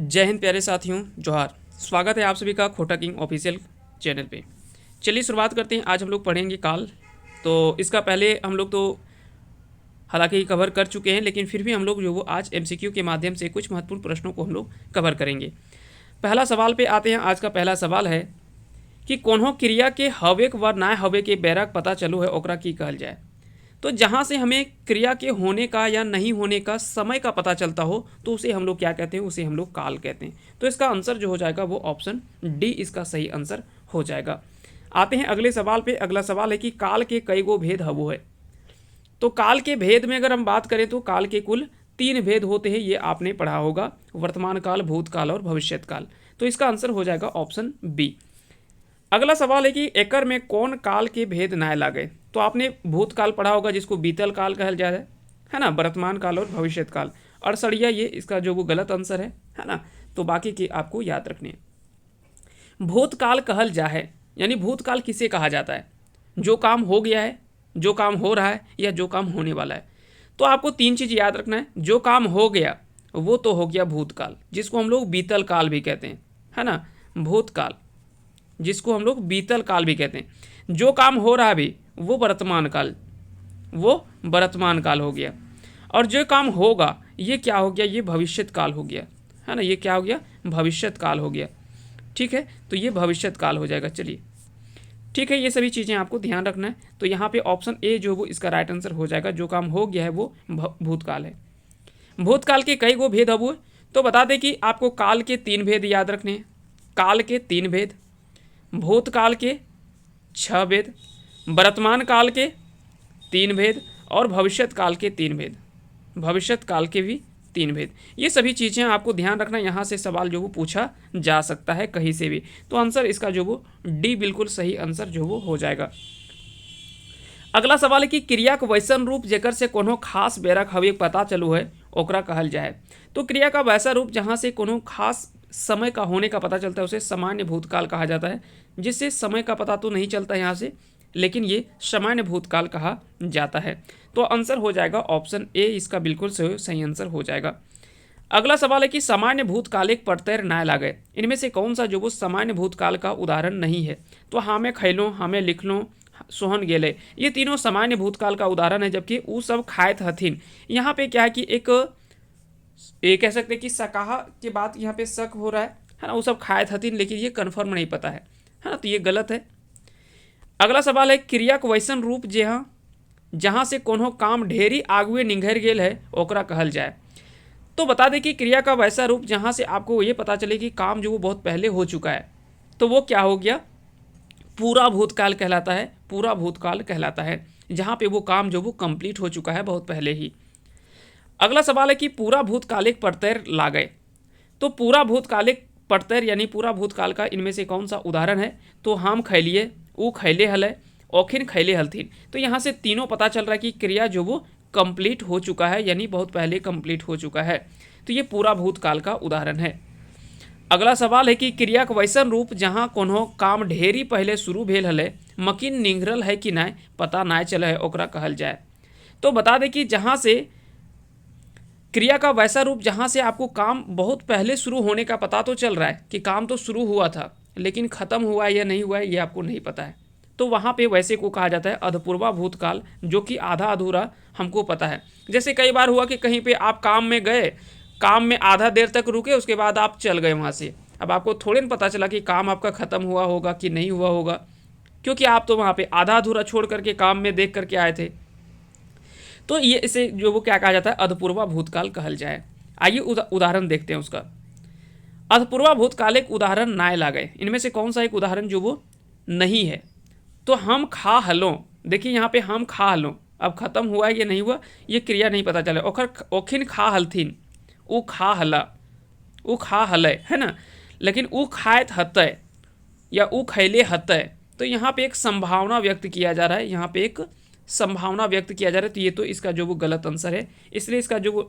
जय हिंद प्यारे साथियों, जोहार। स्वागत है आप सभी का खोटा किंग ऑफिशियल चैनल पे। चलिए शुरुआत करते हैं। आज हम लोग पढ़ेंगे काल। तो इसका पहले हम लोग तो हालांकि कवर कर चुके हैं, लेकिन फिर भी हम लोग जो वो आज एमसीक्यू के माध्यम से कुछ महत्वपूर्ण प्रश्नों को हम लोग कवर करेंगे। पहला सवाल पे आते हैं। आज का पहला सवाल है कि कोन्हो क्रिया के हवे व ना हवे के बैरक पता चलो है ओकरा की कहल जाए। तो जहाँ से हमें क्रिया के होने का या नहीं होने का समय का पता चलता हो तो उसे हम लोग क्या कहते हैं, उसे हम लोग काल कहते हैं। तो इसका आंसर जो हो जाएगा वो ऑप्शन डी इसका सही आंसर हो जाएगा। आते हैं अगले सवाल पे। अगला सवाल है कि काल के कई गो भेद हवो है। तो काल के भेद में अगर हम बात करें तो काल के कुल 3 भेद होते हैं। ये आपने पढ़ा होगा, वर्तमान काल, भूतकाल और भविष्यत काल। तो इसका आंसर हो जाएगा ऑप्शन बी। अगला सवाल है कि एकर में कौन काल के भेद नाय लागे। तो आपने भूतकाल पढ़ा होगा जिसको बीतल काल कहल जाए है ना, वर्तमान काल और भविष्यत काल। अड़सड़िया ये इसका जो वो गलत आंसर है ना। तो बाकी की आपको याद रखनी है। भूतकाल कहल जा है यानी भूतकाल किसे कहा जाता है? जो काम हो गया है, जो काम हो रहा है, या जो काम होने वाला है। तो आपको 3 चीज़ याद रखना है। जो काम हो गया वो तो हो गया भूतकाल, जिसको हम लोग बीतल काल भी कहते हैं, है ना। भूतकाल जिसको हम लोग बीतल काल भी कहते हैं। जो काम हो रहा भी वो वर्तमान काल, वो वर्तमान काल हो गया। और जो काम होगा ये क्या हो गया, ये भविष्यत काल हो गया, है ना। ये क्या हो गया, भविष्यत काल हो गया। ठीक है, तो ये भविष्यत काल हो जाएगा। चलिए ठीक है, ये सभी चीज़ें आपको ध्यान रखना है। तो यहाँ पे ऑप्शन ए जो वो इसका राइट आंसर हो जाएगा। जो काम हो गया है वो भूतकाल है। भूतकाल के कई गो भेद अब हुए। तो बता दें कि आपको काल के 3 भेद याद रखने हैं। काल के 3 भेद, भूतकाल के 6 भेद, वर्तमान काल के 3 भेद और भविष्यत काल के 3 भेद। भविष्यत काल के भी 3 भेद। ये सभी चीज़ें आपको ध्यान रखना। यहाँ से सवाल जो वो पूछा जा सकता है कहीं से भी। तो आंसर इसका जो वो डी बिल्कुल सही आंसर जो वो हो जाएगा। अगला सवाल है कि क्रिया का वैसन रूप जेकर से कोनो खास बेरक हवे पता चलू है ओकरा कहल जाए। तो क्रिया का वैसा रूप जहाँ से कोनो खास समय का होने का पता चलता है उसे सामान्य भूतकाल कहा जाता है। जिससे समय का पता तो नहीं चलता यहाँ से, लेकिन ये सामान्य भूतकाल कहा जाता है। तो आंसर हो जाएगा ऑप्शन ए, इसका बिल्कुल सही आंसर हो जाएगा। अगला सवाल है कि सामान्य भूतकाल एक प्रत्यय ना लागे। इनमें से कौन सा जो वो सामान्य भूतकाल का उदाहरण नहीं है? तो हमें खैलो, हमें लिख लो, सोहन गेले, ये तीनों सामान्य भूतकाल का उदाहरण है। जबकि वो सब खायत हथिन, यहाँ पे क्या है कि एक ये कह सकते हैं कि सकाहा के बाद यहाँ पे शक हो रहा है ना। वो सब खायत हथिन, लेकिन ये कन्फर्म नहीं पता है ना। तो ये गलत है। अगला सवाल है क्रिया के वैसन रूप जहाँ से कोनो काम ढेरी आगुए निंघर गेल है ओकरा कहल जाए। तो बता दें कि क्रिया का वैसा रूप जहाँ से आपको ये पता चले कि काम जो वो बहुत पहले हो चुका है, तो वो क्या हो गया, पूरा भूतकाल कहलाता है। पूरा भूतकाल कहलाता है जहाँ पे वो काम जो वो कंप्लीट हो चुका है बहुत पहले ही। अगला सवाल है कि पूरा भूतकालिक प्रत्यय लागे। तो पूरा भूतकालिक प्रत्यय यानी पूरा भूतकाल का इनमें से कौन सा उदाहरण है? तो हम खैलिए, ऊ खैले हल, औखिन खैले हलथिन। तो यहाँ से तीनों पता चल रहा है कि क्रिया जो वो कंप्लीट हो चुका है, यानी बहुत पहले कंप्लीट हो चुका है। तो ये पूरा भूतकाल का उदाहरण है। अगला सवाल है कि क्रिया के वैसन रूप जहाँ कोनो काम ढेरी पहले शुरू भेल हले मकिन निंघरल है कि नहीं पता ना चले है ओकरा कहल जाए। तो बता दें कि जहाँ से क्रिया का वैसा रूप जहाँ से आपको काम बहुत पहले शुरू होने का पता तो चल रहा है कि काम तो शुरू हुआ था, लेकिन ख़त्म हुआ है या नहीं हुआ है ये आपको नहीं पता है। तो वहाँ पे वैसे को कहा जाता है अधपूर्वा भूतकाल, जो कि आधा अधूरा हमको पता है। जैसे कई बार हुआ कि कहीं पे आप काम में गए, काम में आधा देर तक रुके, उसके बाद आप चल गए वहाँ से। अब आपको थोड़े न पता चला कि काम आपका ख़त्म हुआ होगा कि नहीं हुआ होगा, क्योंकि आप तो वहाँ पे आधा अधूरा छोड़ करके काम में देख करके आए थे। तो ये इसे जो वो क्या कहा जाता है, अधपूर्वा भूतकाल कहल जाए। आइए उदाहरण देखते हैं उसका। अधपूर्वा भूतकाल एक उदाहरण नाय लागे। इनमें से कौन सा एक उदाहरण जो वो नहीं है? तो हम खा हलों, देखिए यहाँ पे हम खा हलों, अब खत्म हुआ है या नहीं हुआ ये क्रिया नहीं पता चला। ओखिन खा हलथिन, ऊ खा हला, ऊ खा हलय, है ना। लेकिन ऊ खायत हतय या ऊ खैले हतय। तो यहाँ पे एक संभावना व्यक्त किया जा रहा है, यहाँ पे एक संभावना व्यक्त किया जा रहा है। तो ये तो इसका जो वो गलत आंसर है। इसलिए इसका जो वो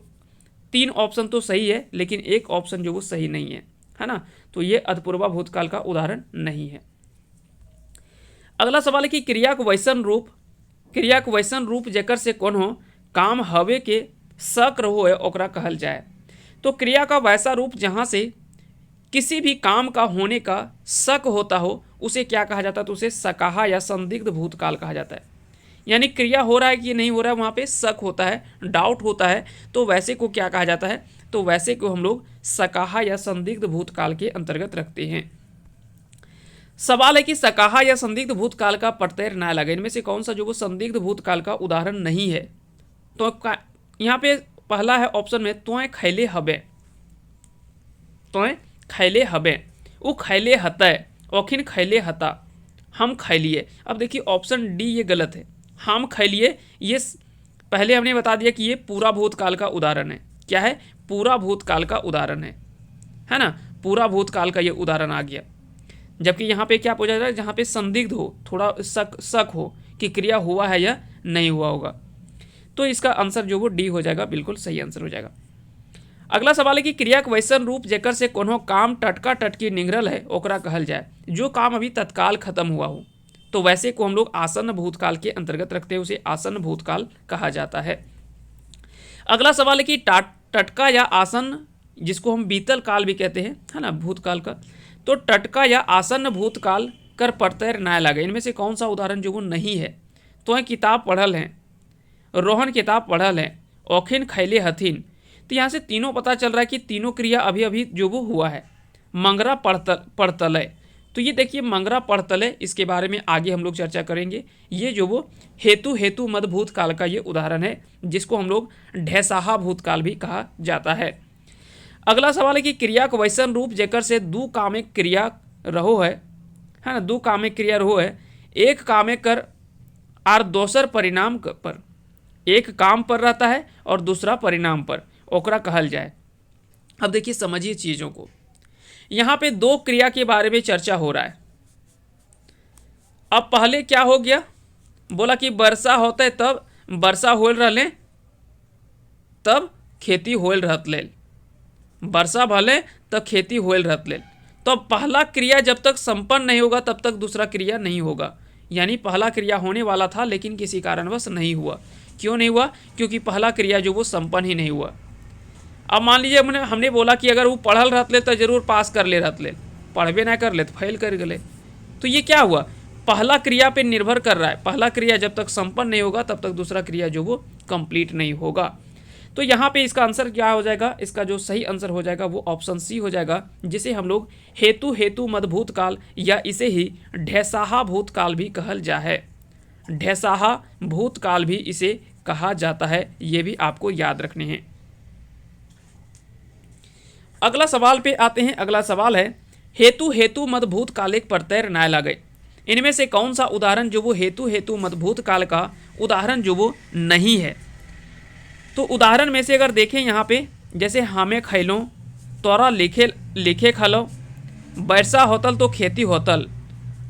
3 ऑप्शन तो सही है, लेकिन एक ऑप्शन जो वो सही नहीं है ना। तो ये अधपूर्वा भूतकाल का उदाहरण नहीं है। अगला सवाल है कि क्रिया के वैसन रूप जेकर से कोनो काम हवे के शक रहो है ओकरा कहल जाए। तो क्रिया का वैसा रूप जहाँ से किसी भी काम का होने का शक होता हो उसे क्या कहा जाता है, तो उसे सकाहा या संदिग्ध भूतकाल कहा जाता है। यानी क्रिया हो रहा है कि नहीं हो रहा है वहाँ पे शक होता है, डाउट होता है, तो वैसे को क्या कहा जाता है, तो वैसे को हम लोग सकाहा या संदिग्ध भूतकाल के अंतर्गत रखते हैं। सवाल है कि सकाहा या संदिग्ध भूतकाल का प्रत्यय न लगे, इनमें से कौन सा जो वो संदिग्ध भूतकाल का उदाहरण नहीं है। तो यहाँ पे पहला है ऑप्शन में त्वं खैले हबे, त्वं खैले हबे, उ खैले हतय, औखिन खैले हता, हम खैलिए। अब देखिए ऑप्शन डी ये गलत है, हम खैलिए ये पहले हमने बता दिया कि ये पूरा भूतकाल का उदाहरण है। क्या है, पूरा भूतकाल का उदाहरण है ना, पूरा भूतकाल का ये उदाहरण आ गया। जबकि यहाँ पे क्या पूछा जा रहा है, जहाँ पे संदिग्ध हो, थोड़ा शक हो कि क्रिया हुआ है या नहीं हुआ होगा, तो इसका आंसर जो वो डी हो जाएगा, बिल्कुल सही आंसर हो जाएगा। अगला सवाल है कि क्रिया के वैसन रूप जेकर से कोनो काम टटका टटकी निगरल है ओकरा कहल जाए, जो काम अभी तत्काल खत्म हुआ हो, तो वैसे को हम लोग आसन्न भूतकाल के अंतर्गत रखते हैं, उसे आसन्न भूतकाल कहा जाता है। अगला सवाल है कि टटका या आसन्न, जिसको हम बीतल काल भी कहते हैं, है ना, भूतकाल का, तो टटका या आसन्न भूतकाल कर प्रत्यय न लगे, इनमें से कौन सा उदाहरण जो वो नहीं है। तो किताब पढ़ल हैं, रोहन किताब पढ़ल है, औखिन खैले हथिन, तो यहाँ से तीनों पता चल रहा है कि तीनों क्रिया अभी अभी जो वो हुआ है। मंगरा पढ़तलय, तो ये देखिए मंगरा पढ़तलय, इसके बारे में आगे हम लोग चर्चा करेंगे। ये जो वो हेतु मद भूतकाल का ये उदाहरण है, जिसको हम लोग ढैसाहा भूतकाल भी कहा जाता है। अगला सवाल है कि क्रिया को वैसन रूप जेकर से दू कामिक क्रिया रहो है ना, दू कामिक क्रिया रहो है, एक कामे कर आर दोसर परिणाम पर, एक काम पर रहता है और दूसरा परिणाम पर, ओकरा कहल जाए। अब देखिए समझिए चीज़ों को, यहाँ पे दो क्रिया के बारे में चर्चा हो रहा है। अब पहले क्या हो गया, बोला कि वर्षा होते तब वर्षा होल रहले, तब खेती होल रहत लेल, वर्षा भले तब खेती होल रहत लेल। तो पहला क्रिया जब तक संपन्न नहीं होगा तब तक दूसरा क्रिया नहीं होगा। यानी पहला क्रिया होने वाला था लेकिन किसी कारणवश नहीं हुआ। क्यों नहीं हुआ, क्योंकि पहला क्रिया जो वो संपन्न ही नहीं हुआ। अब मान लीजिए हमने बोला कि अगर वो पढ़ल रहत ले तो जरूर पास कर ले रहत ले, पढ़बे ना कर ले तो फेल कर गए। तो ये क्या हुआ, पहला क्रिया पे निर्भर कर रहा है। पहला क्रिया जब तक संपन्न नहीं होगा तब तक दूसरा क्रिया जो वो कंप्लीट नहीं होगा। तो यहाँ पे इसका आंसर क्या हो जाएगा, इसका जो सही आंसर हो जाएगा वो ऑप्शन सी हो जाएगा, जिसे हम लोग हेतु मद भूतकाल या इसे ही ढैसाहा भूतकाल भी कहल जा है। ढैसाहा भूतकाल भी इसे कहा जाता है, ये भी आपको याद रखने हैं। अगला सवाल पे आते हैं। अगला सवाल है हेतु मद भूतकाल एक प्रत्यय न लगे, इनमें से कौन सा उदाहरण जो वो हेतु मद भूतकाल का उदाहरण जो वो नहीं है। तो उदाहरण में से अगर देखें यहाँ पे, जैसे हमें खैलो, तोरा लिखे खलो, वर्षा होतल तो खेती होतल,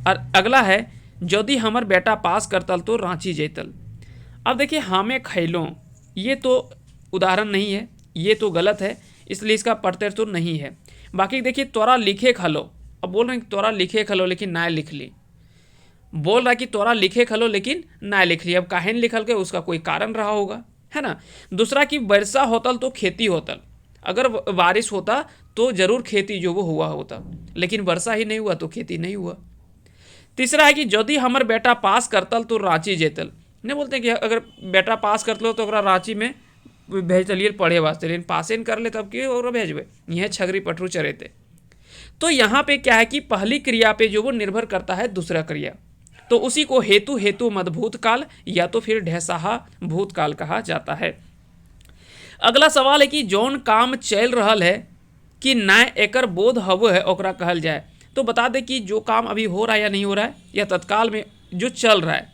और अगला है यदि हमर बेटा पास करतल तो रांची जेतल। अब देखिए हमें खैलो, ये तो उदाहरण नहीं है, ये तो गलत है, इसलिए इसका प्रत्यय तो नहीं है। बाकी देखिए तोरा लिखे खलो, अब बोल रहे हैं तोरा लिखे खलो लेकिन ना लिख ली, बोल रहा है कि तोरा लिखे खलो लेकिन ना लिख ली। अब काहे लिखल के, उसका कोई कारण रहा होगा, है ना। दूसरा कि वर्षा होतल तो खेती होतल, अगर बारिश होता तो जरूर खेती जो वो हुआ होता, लेकिन वर्षा ही नहीं हुआ तो खेती नहीं हुआ। तीसरा है कि यदि हमर बेटा पास करतल तो रांची जेतल, नहीं बोलते हैं कि अगर बेटा पास करतलो तो रांची में भेज चलिए पढ़े वास्ते, लेकिन पासे न कर ले तब कि और भेजबे, यह छगरी पटरू चरेते। तो यहाँ पे क्या है कि पहली क्रिया पे जो वो निर्भर करता है दूसरा क्रिया, तो उसी को हेतु मद भूतकाल या तो फिर ढैसाहा भूतकाल कहा जाता है। अगला सवाल है कि जौन काम चल रहा है कि ना एकर बोध हव है ओकरा कहल जाए। तो बता दें कि जो काम अभी हो रहा है या नहीं हो रहा है, या तत्काल में जो चल रहा है,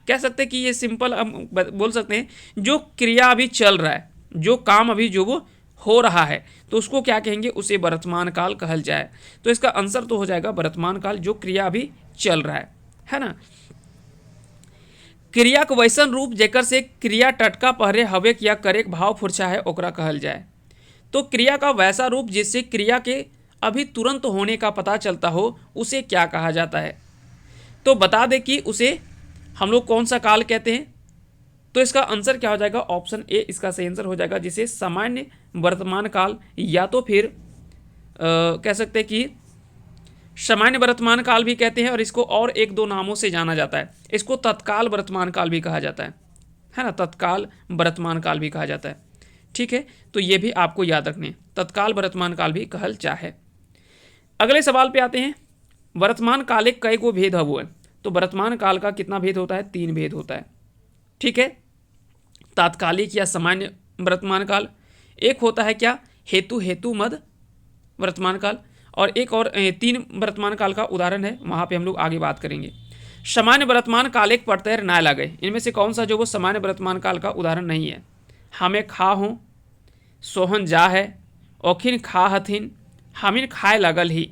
कह सकते हैं कि ये सिंपल हम बोल सकते हैं जो क्रिया अभी चल रहा है, जो काम अभी जो वो हो रहा है, तो उसको क्या कहेंगे, उसे वर्तमान काल कहल जाए। तो इसका आंसर तो हो जाएगा वर्तमान काल, जो क्रिया अभी चल रहा है ना। क्रिया के वैसन रूप जेकर से क्रिया टटका पहरे हवे या करेक भाव फुरछा है ओकरा कहल जाए। तो क्रिया का वैसा रूप जिससे क्रिया के अभी तुरंत होने का पता चलता हो, उसे क्या कहा जाता है। तो बता दें कि उसे हम लोग कौन सा काल कहते हैं। तो इसका आंसर क्या हो जाएगा, ऑप्शन ए इसका सही आंसर हो जाएगा, जिसे सामान्य वर्तमान काल या तो फिर कह सकते हैं कि सामान्य वर्तमान काल भी कहते हैं, और इसको और एक दो नामों से जाना जाता है। इसको तत्काल वर्तमान काल भी कहा जाता है ना, तत्काल वर्तमान काल भी कहा जाता है। ठीक है, तो ये भी आपको याद रखने, तत्काल वर्तमान काल भी कहल चाहे। अगले सवाल पे आते हैं, वर्तमान काल एक कई को भेद हबो है। तो वर्तमान काल का कितना भेद होता है? 3 भेद होता है। ठीक है, तात्कालिक या सामान्य वर्तमान काल, एक होता है क्या, हेतु मद वर्तमान काल, और एक और 3 वर्तमान काल का उदाहरण है, वहाँ पे हम लोग आगे बात करेंगे। सामान्य वर्तमान काल एक पड़तैर ना लगे, इनमें से कौन सा जो वो सामान्य वर्तमान काल का उदाहरण नहीं है? हमें खा हों, सोहन जा है, औखिन खा हथिन, हमिन खाए लगल ही।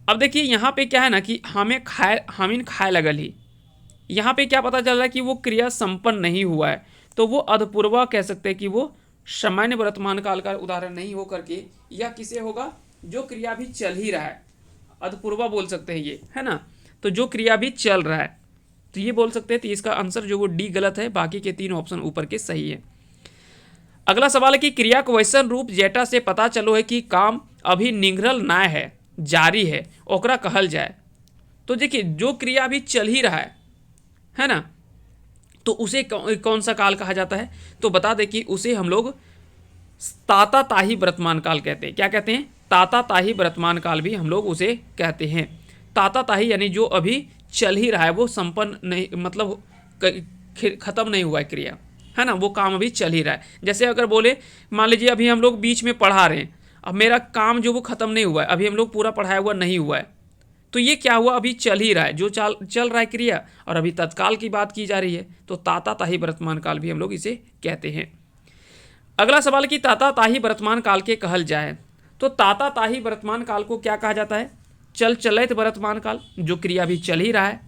अब देखिए यहाँ पे क्या है ना कि हमिन खाए लगल ही, यहाँ पे क्या पता चल रहा है कि वो क्रिया संपन्न नहीं हुआ है, तो वो अधपूर्वा कह सकते हैं कि वो सामान्य वर्तमान काल का उदाहरण नहीं हो करके यह किसे होगा, जो क्रिया भी चल ही रहा है, अधपूर्वा बोल सकते हैं ये, है ना। तो जो क्रिया भी चल रहा है तो ये बोल सकते हैं। तो इसका आंसर जो वो डी गलत है, बाकी के 3 ऑप्शन ऊपर के सही है। अगला सवाल है कि क्रिया को वैसन रूप जेटा से पता चलो है कि काम अभी निगरल ना है, जारी है, ओकरा कहल जाए। तो देखिए जो क्रिया भी चल ही रहा है ना, तो उसे कौन सा काल कहा जाता है? तो बता दें कि उसे हम लोग ताता ताही वर्तमान काल कहते हैं। क्या कहते हैं? ताता ताही वर्तमान काल भी हम लोग उसे कहते हैं। ताता ताही यानी जो अभी चल ही रहा है, वो संपन्न नहीं, मतलब खत्म नहीं हुआ है क्रिया, है ना, वो काम अभी चल ही रहा है। जैसे अगर बोले, मान लीजिए अभी हम लोग बीच में पढ़ा रहे हैं, अब मेरा काम जो वो खत्म नहीं हुआ है, अभी हम लोग पूरा पढ़ाया हुआ नहीं हुआ है, तो ये क्या हुआ, अभी चल ही रहा है, जो चल रहा है क्रिया, और अभी तत्काल की बात की जा रही है, तो ताता ताही वर्तमान काल भी हम लोग इसे कहते हैं। अगला सवाल कि ताता ताही वर्तमान काल के कहल जाए, तो ताता ताही वर्तमान काल को क्या कहा जाता है? चलित वर्तमान काल, जो क्रिया भी चल ही रहा है,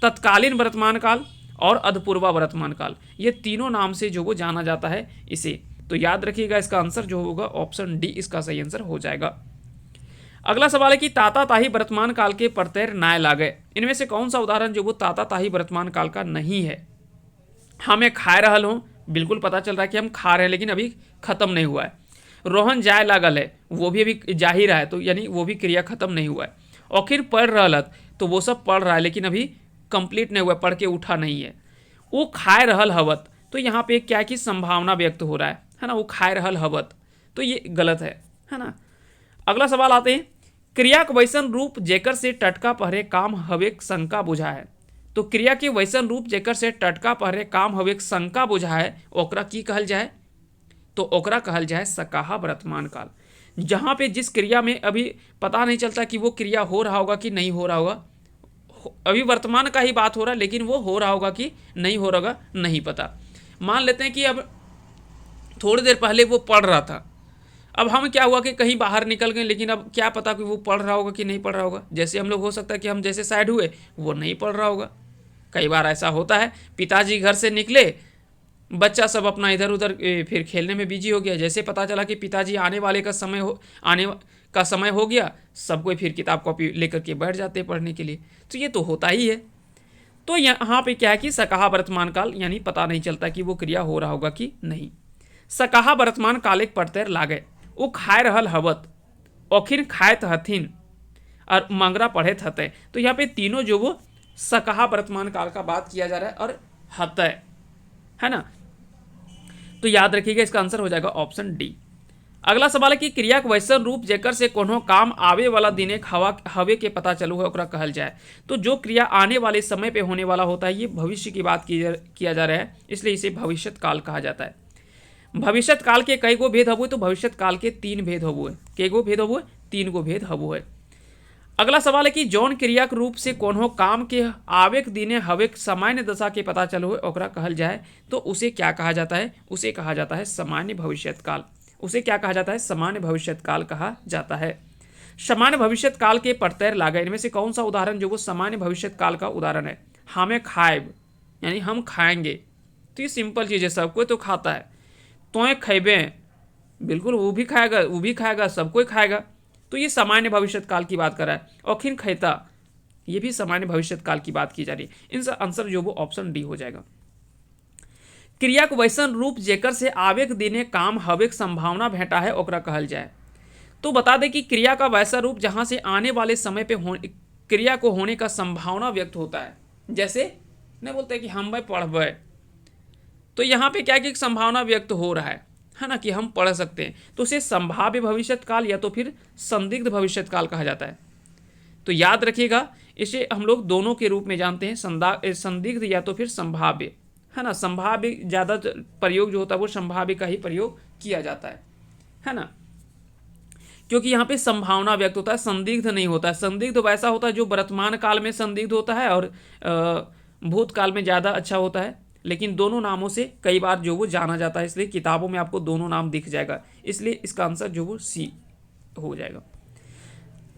तत्कालीन वर्तमान काल और अधपूर्वा वर्तमान काल, ये तीनों नाम से जो वो जाना जाता है इसे। तो याद रखिएगा, इसका आंसर जो होगा ऑप्शन डी इसका सही आंसर हो जाएगा। अगला सवाल है कि ताता ताही वर्तमान काल के प्रत्यय नाय लागे, इनमें से कौन सा उदाहरण जो वो ताता ताही वर्तमान काल का नहीं है? हमें खाए रहल हो, बिल्कुल पता चल रहा है कि हम खा रहे हैं, लेकिन अभी खत्म नहीं हुआ है। रोहन जाए लागल है, वो भी अभी जा ही रहा है, तो यानी वो भी क्रिया खत्म नहीं हुआ है। आखिर पढ़ रहलत, तो वो सब पढ़ रहा है, लेकिन अभी कंप्लीट नहीं हुआ, पढ़ के उठा नहीं है। वो खाए रहल हवत, तो यहाँ पे क्या कि संभावना व्यक्त हो रहा है ना, वो खाए रहल हवत, तो ये गलत है ना। अगला सवाल आते हैं, क्रिया के वैसन रूप जेकर से टटका पहरे काम हवे शंका बुझा है। तो क्रिया के वैसन रूप जेकर से टटका पहरे काम हवे शंका बुझा है, ओकरा की कहल जाए? तो ओकरा कहल जाए सकाहा वर्तमान काल। जहाँ पे जिस क्रिया में अभी पता नहीं चलता कि वो क्रिया हो रहा होगा कि नहीं हो रहा होगा, अभी वर्तमान का ही बात हो रहा है, लेकिन वो हो रहा होगा कि नहीं हो रहा होगा नहीं पता। मान लेते हैं कि अब थोड़ी देर पहले वो पढ़ रहा था, अब हम क्या हुआ कि कहीं बाहर निकल गए, लेकिन अब क्या पता कि वो पढ़ रहा होगा कि नहीं पढ़ रहा होगा। जैसे हम लोग हो सकता है कि हम जैसे साइड हुए, वो नहीं पढ़ रहा होगा। कई बार ऐसा होता है, पिताजी घर से निकले, बच्चा सब अपना इधर उधर फिर खेलने में बिजी हो गया, जैसे पता चला कि पिताजी आने का समय हो गया, सब कोई फिर किताब कॉपी लेकर के बैठ जाते हैं पढ़ने के लिए। तो ये तो होता ही है। तो यहाँ पे क्या है कि सकाहा वर्तमान काल, यानी पता नहीं चलता कि वो क्रिया हो रहा होगा कि नहीं। सकाहा वर्तमान काल एक प्रत्यय लागे, वो खाए रहल हवत, औखिन खाएत हथिन, और मंगरा पढ़ेत हतय। तो यहाँ पे तीनों जो वो सकाहा वर्तमान काल का बात किया जा रहा है, और हतय, है ना। तो याद रखिएगा, इसका आंसर हो जाएगा ऑप्शन डी। अगला सवाल है कि क्रिया के वैसन रूप जेकर से कोनो काम आवे वाला दिन एक हवे के पता चलू है, ओकरा कहल जाए। तो जो क्रिया आने वाले समय पे होने वाला होता है, ये भविष्य की बात किया जा रहा है, इसलिए इसे भविष्यत काल कहा जाता है। भविष्यत काल के कई गो भेद हबुए, तो भविष्यत काल के 3 भेद हबुए। कई गो भेद हबुए? 3 गो भेद हबुए। अगला सवाल है कि जौन क्रिया के रूप से कोनो काम के आवेक दिने हवेक सामान्य दशा के पता चलो है, ओकरा कहल जाए। तो उसे क्या कहा जाता है? उसे कहा जाता है सामान्य भविष्यत काल। उसे क्या कहा जाता है? सामान्य भविष्यत काल कहा जाता है। सामान्य भविष्यत काल के प्रत्यय लागे, इनमें से कौन सा उदाहरण जो वो सामान्य भविष्यत काल का उदाहरण है? हमें खाएब, यानी हम खाएंगे। तो ये सिंपल चीज़ है, सब कोई तो खाता है। तो खैबे, बिल्कुल वो भी खाएगा, सब कोई खाएगा। तो ये सामान्य भविष्यत काल की बात कर रहा है। औखिन खैता, ये भी सामान्य भविष्यत काल की बात की जा रही है। इनका आंसर जो वो ऑप्शन डी हो जाएगा। क्रिया के वैसन रूप जेकर से आवेक दिने काम हवेक संभावना भेटा है, ओकरा कहल जाए। तो बता दें कि क्रिया का वैसा रूप जहां से आने वाले समय पे क्रिया को होने का संभावना व्यक्त होता है। जैसे नहीं बोलते कि हम भाई पढ़बे, तो यहाँ पे क्या कि एक संभावना व्यक्त हो रहा है ना, कि हम पढ़ सकते हैं, तो उसे संभाव्य भविष्यत काल या तो फिर संदिग्ध भविष्यत काल कहा जाता है। तो याद रखिएगा, इसे हम लोग दोनों के रूप में जानते हैं, संदिग्ध या तो फिर संभाव्य, है ना। संभाव्य ज़्यादा प्रयोग जो होता है वो संभाव्य का ही प्रयोग किया जाता है ना, क्योंकि यहाँ पे संभावना व्यक्त होता है, संदिग्ध नहीं होता है। संदिग्ध वैसा होता है जो वर्तमान काल में संदिग्ध होता है और भूतकाल में ज़्यादा अच्छा होता है, लेकिन दोनों नामों से कई बार जो वो जाना जाता है, इसलिए किताबों में आपको दोनों नाम दिख जाएगा, इसलिए इसका आंसर जो वो सी हो जाएगा।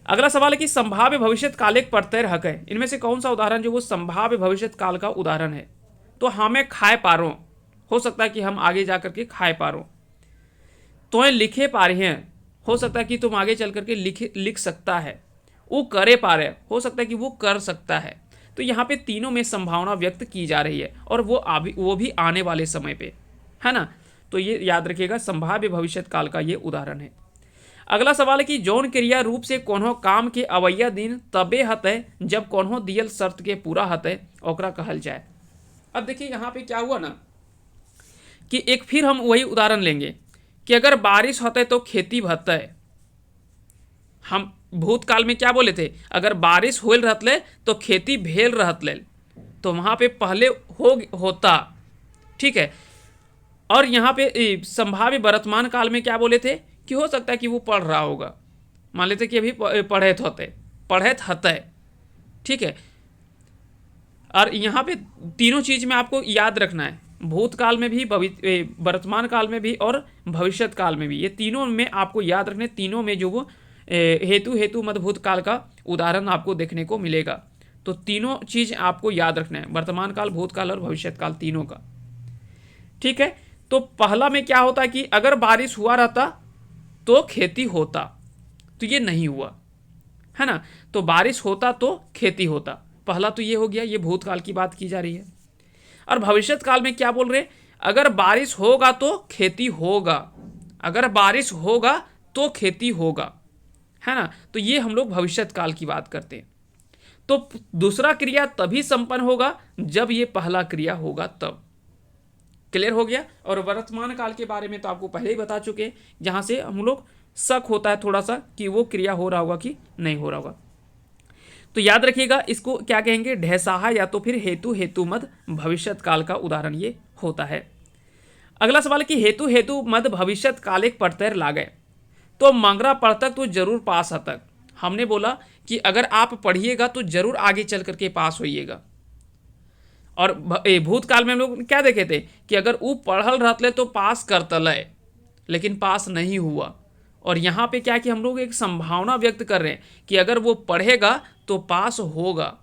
अगला सवाल है कि संभाव्य भविष्यत काल एक प्रत्यय हक है, इनमें से कौन सा उदाहरण जो वो संभाव्य भविष्यत काल का उदाहरण है। तो हमें खाए पारो, हो सकता है कि हम आगे जा करके खाए पारो। तो लिखे पा रहे हैं, हो सकता है कि तुम आगे चल करके लिख सकता है। वो करे पा रहे, हो सकता है कि वो कर सकता है। तो यहाँ पे तीनों में संभावना व्यक्त की जा रही है, और वो भी आने वाले समय पे, है ना। तो ये याद रखिएगा, संभाव्य भविष्यत काल का ये उदाहरण है। अगला सवाल है कि जौन क्रिया रूप से कोनो काम के अवैया दिन तबे हतय जब कोनो दियल शर्त के पूरा हतय ओकरा कहल जाए। अब देखिए यहाँ पे क्या हुआ ना, कि एक फिर हम वही उदाहरण लेंगे कि अगर बारिश होते तो खेती भतय। हम भूतकाल में क्या बोले थे, अगर बारिश होल रहतले तो खेती भेल रहतले, तो वहां पे पहले होता, ठीक है। और यहाँ पे संभाव्य वर्तमान काल में क्या बोले थे कि हो सकता है कि वो पढ़ रहा होगा, मान लेते कि अभी पढ़े हते, ठीक है। और यहाँ पे तीनों चीज में आपको याद रखना है, भूतकाल में भी, वर्तमान काल में भी और भविष्यत काल में भी, ये तीनों में आपको याद रखने, तीनों में जो वो हेतु मद भूतकाल का उदाहरण आपको देखने को मिलेगा। तो तीनों चीज आपको याद रखना है, वर्तमान काल, भूतकाल और भविष्यत काल, तीनों का, ठीक है। तो पहला में क्या होता है कि अगर बारिश हुआ रहता तो खेती होता, तो ये नहीं हुआ, है ना। तो बारिश होता तो खेती होता, पहला तो ये हो गया, ये भूतकाल की बात की जा रही है। और भविष्यत काल में क्या बोल रहे, अगर बारिश होगा तो खेती होगा, अगर बारिश होगा तो खेती होगा, है ना। तो ये हम लोग भविष्यत काल की बात करते हैं। तो दूसरा क्रिया तभी संपन्न होगा जब ये पहला क्रिया होगा तब। क्लियर हो गया। और वर्तमान काल के बारे में तो आपको पहले ही बता चुके हैं, जहां से हम लोग शक होता है थोड़ा सा कि वो क्रिया हो रहा होगा कि नहीं हो रहा होगा। तो याद रखिएगा, इसको क्या कहेंगे, ढैसाहा या तो फिर हेतु मद भविष्यत काल का उदाहरण ये होता है। अगला सवाल कि हेतु मद भविष्यत काल एक प्रत्यय लागे तो मंगरा पढ़तक तो जरूर पास हतक। हमने बोला कि अगर आप पढ़िएगा तो जरूर आगे चल करके पास होइएगा। और भूतकाल में हम लोग क्या देखे थे कि अगर वो पढ़ल रहते तो पास करतलय, लेकिन पास नहीं हुआ। और यहाँ पे क्या कि हम लोग एक संभावना व्यक्त कर रहे हैं कि अगर वो पढ़ेगा तो पास होगा,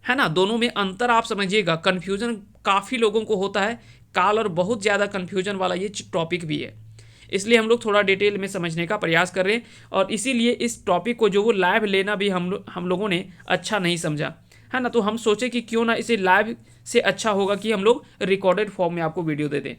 है ना। दोनों में अंतर आप समझिएगा, कन्फ्यूजन काफ़ी लोगों को होता है काल, और बहुत ज़्यादा कन्फ्यूजन वाला ये टॉपिक भी है, इसलिए हम लोग थोड़ा डिटेल में समझने का प्रयास कर रहे हैं। और इसीलिए इस टॉपिक को जो वो लाइव लेना भी हम लोगों ने अच्छा नहीं समझा, है ना। तो हम सोचे कि क्यों ना इसे लाइव से अच्छा होगा कि हम लोग रिकॉर्डेड फॉर्म में आपको वीडियो दे दें।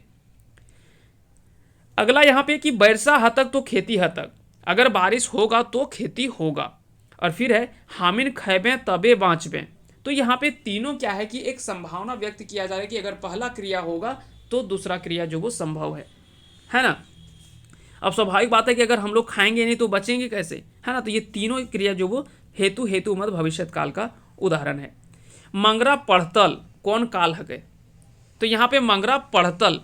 अगला यहाँ पे कि बरसा हतक तो खेती हतक, अगर बारिश होगा तो खेती होगा। और फिर है हामिन खैबे तबे बाँचबे। तो यहाँ पे तीनों क्या है कि एक संभावना व्यक्त किया जा रहा है कि अगर पहला क्रिया होगा तो दूसरा क्रिया जो वो संभव है ना। अब स्वाभाविक बात है कि अगर हम लोग खाएंगे नहीं तो बचेंगे कैसे, है ना। तो ये तीनों क्रिया जो वो हेतु मद भविष्यत काल का उदाहरण है। मंगरा पढ़तल कौन काल है, तो यहाँ पे मंगरा पढ़तल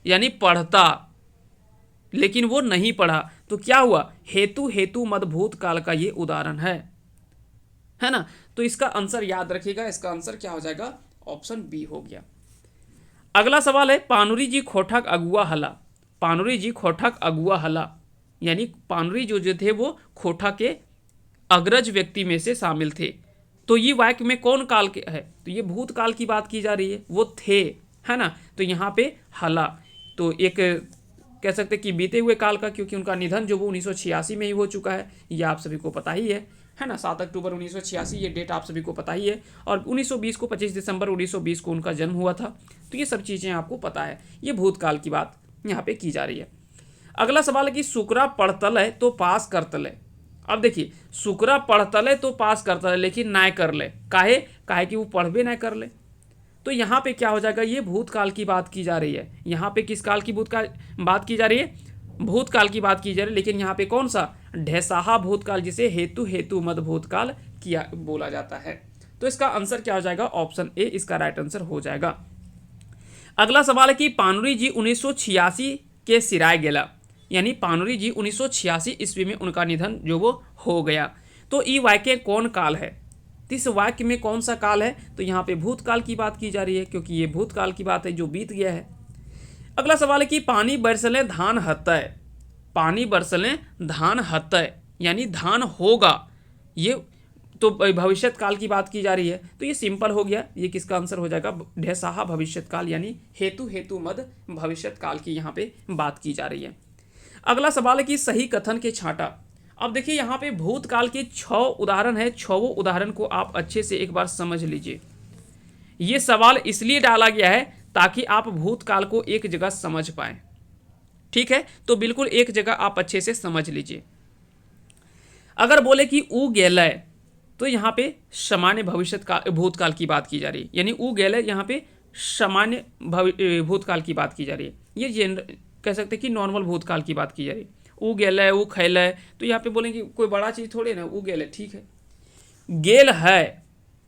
यानी पढ़ता, लेकिन वो नहीं पढ़ा, तो क्या हुआ, हेतु मद भूत काल का ये उदाहरण है ना। तो इसका आंसर याद रखिएगा, इसका आंसर क्या हो जाएगा, ऑप्शन बी हो गया। अगला सवाल है पानुरी जी खोठक अगुआ हला। पानुरी जी खोठक अगुआ हला यानी पानुरी जो थे वो खोठा के अग्रज व्यक्ति में से शामिल थे। तो ये वाक्य में कौन काल के है, तो ये भूतकाल की बात की जा रही है, वो थे, है ना। तो यहाँ पे हला तो एक कह सकते कि बीते हुए काल का, क्योंकि उनका निधन जो वो 1986 में ही हो चुका है, ये आप सभी को पता ही है ना। 7 अक्टूबर 1986 ये डेट आप सभी को पता ही है। और 1920 को 25 दिसंबर 1920 को उनका जन्म हुआ था। तो ये सब चीज़ें आपको पता है, ये भूतकाल की बात यहाँ पे की जा रही है। अगला सवाल है कि शुक्रा पढ़तल है तो पास करतल है। अब देखिए, शुक्रा पढ़तल है तो पास करतल है, लेकिन नाय कर ले, काहे काहे कि वो पढ़बे ना कर ले। तो यहाँ पे क्या हो जाएगा, ये भूतकाल की बात की जा रही है। यहाँ पे किस काल की भूतकाल बात की जा रही है, भूतकाल की बात की जा रही है। लेकिन यहाँ पे कौन सा, ढैसाहा भूतकाल, जिसे हेतु हेतु मद भूतकाल किया बोला जाता है। तो इसका आंसर क्या हो जाएगा, ऑप्शन ए इसका राइट आंसर हो जाएगा। अगला सवाल है कि पानुरी जी 1986 के सिराय गेला, यानी पानुरी जी 1986 ईस्वी में उनका निधन जो वो हो गया। तो ई वाक्य कौन काल है, तो इस वाक्य में कौन सा काल है, तो यहाँ पे भूतकाल की बात की जा रही है, क्योंकि ये भूतकाल की बात है जो बीत गया है। अगला सवाल है कि पानी बरसले धान हतय, पानी बरसले धान हतय, यानी धान होगा, ये तो भविष्यत काल की बात की जा रही है। तो ये सिंपल हो गया, ये किसका आंसर हो जाएगा, ढैसाहा भविष्यत काल, यानी हेतु हेतु मद भविष्यत काल की यहाँ पे बात की जा रही है। अगला सवाल है कि सही कथन के छांटा। अब देखिए, यहाँ पे भूतकाल के 6 उदाहरण है, 6 उदाहरण को आप अच्छे से एक बार समझ लीजिए। ये सवाल इसलिए डाला गया है ताकि आप भूतकाल को एक जगह समझ पाए, ठीक है। तो बिल्कुल एक जगह आप अच्छे से समझ लीजिए। अगर बोले कि ऊ गेलय, तो यहाँ पे सामान्य भविष्यत का भूतकाल की बात की जा रही है, यानी ऊ गेलय यहाँ पे सामान्य भूतकाल की बात की जा रही है। ये कह सकते हैं कि नॉर्मल भूतकाल की बात की जा रही है। ऊ गेलय, ऊ खैलय, तो यहाँ पे बोलेंगे कोई बड़ा चीज थोड़े ना, ऊ गेलय, ठीक है। गेल है,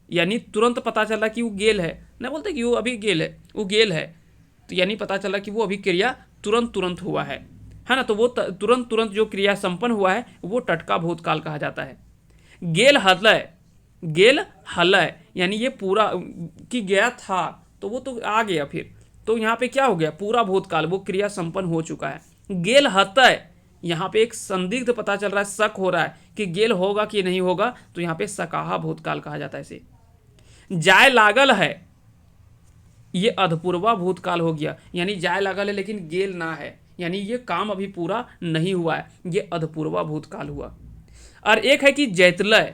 यानी तुरंत पता चला कि वो गेल है, ना बोलते कि वो अभी गेल है, वो गेल है, तो यानी पता चला कि वो अभी क्रिया तुरंत तुरंत हुआ है ना। तो वो तुरंत तुरंत जो क्रिया संपन्न हुआ है वो टटका भूतकाल कहा जाता है। गेल हलय, गेल हलय, यानी ये पूरा कि गया था, तो वो तो आ गया फिर, तो यहाँ पे क्या हो गया, पूरा भूतकाल, वो क्रिया संपन्न हो चुका है। गेल हतय, यहाँ पे एक संदिग्ध पता चल रहा है, शक हो रहा है कि गेल होगा कि नहीं होगा, तो यहाँ पे सकाहा भूतकाल कहा जाता है इसे। जाय लागल है, ये अधपूर्वा भूतकाल हो गया, यानी जाय लागल है लेकिन गेल ना है, यानी ये काम अभी पूरा नहीं हुआ है, ये अधपूर्वा भूतकाल हुआ। और एक है कि जैतलय,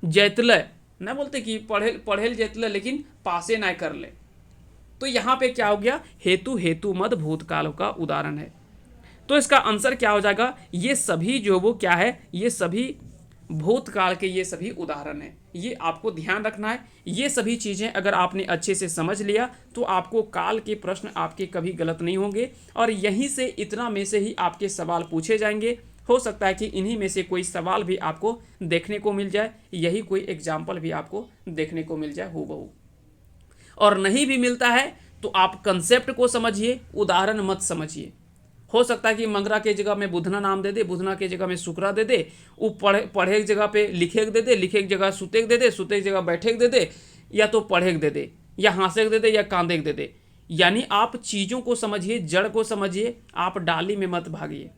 जैतलय ना बोलते कि पढ़ेल जैतलय, लेकिन पासे ना कर ले, तो यहाँ पे क्या हो गया, हेतु हेतु मद भूतकाल का उदाहरण है। तो इसका आंसर क्या हो जाएगा, ये सभी जो वो क्या है, ये सभी भूतकाल के ये सभी उदाहरण हैं। ये आपको ध्यान रखना है। ये सभी चीज़ें अगर आपने अच्छे से समझ लिया तो आपको काल के प्रश्न आपके कभी गलत नहीं होंगे, और यहीं से इतना में से ही आपके सवाल पूछे जाएंगे। हो सकता है कि इन्हीं में से कोई सवाल भी आपको देखने को मिल जाए, यही कोई एग्जाम्पल भी आपको देखने को मिल जाए हूबहू। और नहीं भी मिलता है तो आप कंसेप्ट को समझिए, उदाहरण मत समझिए। हो सकता है कि मंगरा के जगह में बुधना नाम दे दे, बुधना के जगह में शुक्रा दे दे, वो पढ़े की जगह पे लिखे दे दे, लिखे की जगह सुते दे दे, सुते की जगह बैठे दे दे, या तो पढ़े दे दे, या हंसे दे दे, या कांदे दे दे। यानी आप चीज़ों को समझिए, जड़ को समझिए, आप डाली में मत भागिए,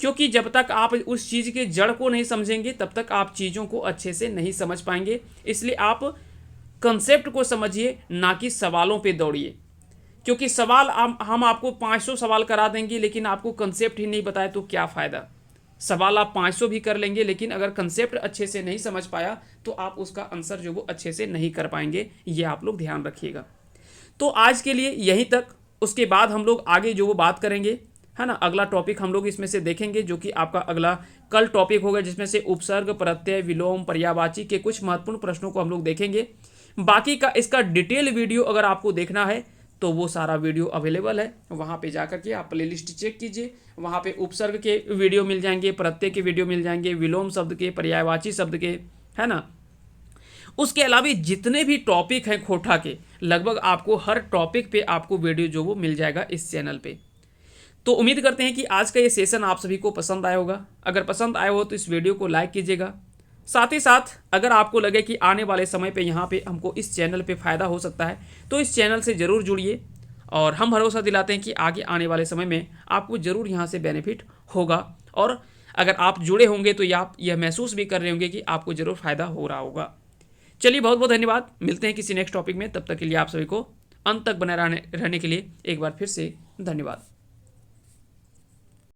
क्योंकि जब तक आप उस चीज़ के जड़ को नहीं समझेंगे तब तक आप चीज़ों को अच्छे से नहीं समझ पाएंगे। इसलिए आप कंसेप्ट को समझिए, ना कि सवालों पे दौड़िए, क्योंकि सवाल हम आपको 500 सवाल करा देंगे लेकिन आपको कंसेप्ट ही नहीं बताए तो क्या फ़ायदा। सवाल आप 500 भी कर लेंगे, लेकिन अगर कंसेप्ट अच्छे से नहीं समझ पाया तो आप उसका आंसर जो वो अच्छे से नहीं कर पाएंगे। ये आप लोग ध्यान रखिएगा। तो आज के लिए यहीं तक, उसके बाद हम लोग आगे जो वो बात करेंगे, है ना, अगला टॉपिक हम लोग इसमें से देखेंगे, जो कि आपका अगला कल टॉपिक होगा, जिसमें से उपसर्ग, प्रत्यय, विलोम, पर्यायवाची के कुछ महत्वपूर्ण प्रश्नों को हम लोग देखेंगे। बाकी का इसका डिटेल वीडियो अगर आपको देखना है तो वो सारा वीडियो अवेलेबल है, वहाँ पे जाकर के आप प्लेलिस्ट चेक कीजिए। वहाँ पे उपसर्ग के वीडियो मिल जाएंगे, प्रत्यय के वीडियो मिल जाएंगे, विलोम शब्द के, पर्यायवाची शब्द के, है ना। उसके अलावा जितने भी टॉपिक हैं खोटा के, लगभग आपको हर टॉपिक पे आपको वीडियो जो वो मिल जाएगा इस चैनल पे। तो उम्मीद करते हैं कि आज का ये सेशन आप सभी को पसंद आया होगा। अगर पसंद आया हो तो इस वीडियो को लाइक कीजिएगा। साथ ही साथ अगर आपको लगे कि आने वाले समय पे यहाँ पे हमको इस चैनल पे फ़ायदा हो सकता है तो इस चैनल से ज़रूर जुड़िए, और हम भरोसा दिलाते हैं कि आगे आने वाले समय में आपको ज़रूर यहाँ से बेनिफिट होगा। और अगर आप जुड़े होंगे तो आप यह महसूस भी कर रहे होंगे कि आपको ज़रूर फ़ायदा हो रहा होगा। चलिए, बहुत बहुत धन्यवाद। मिलते हैं किसी नेक्स्ट टॉपिक में, तब तक के लिए आप सभी को अंत तक बने रहने के लिए एक बार फिर से धन्यवाद।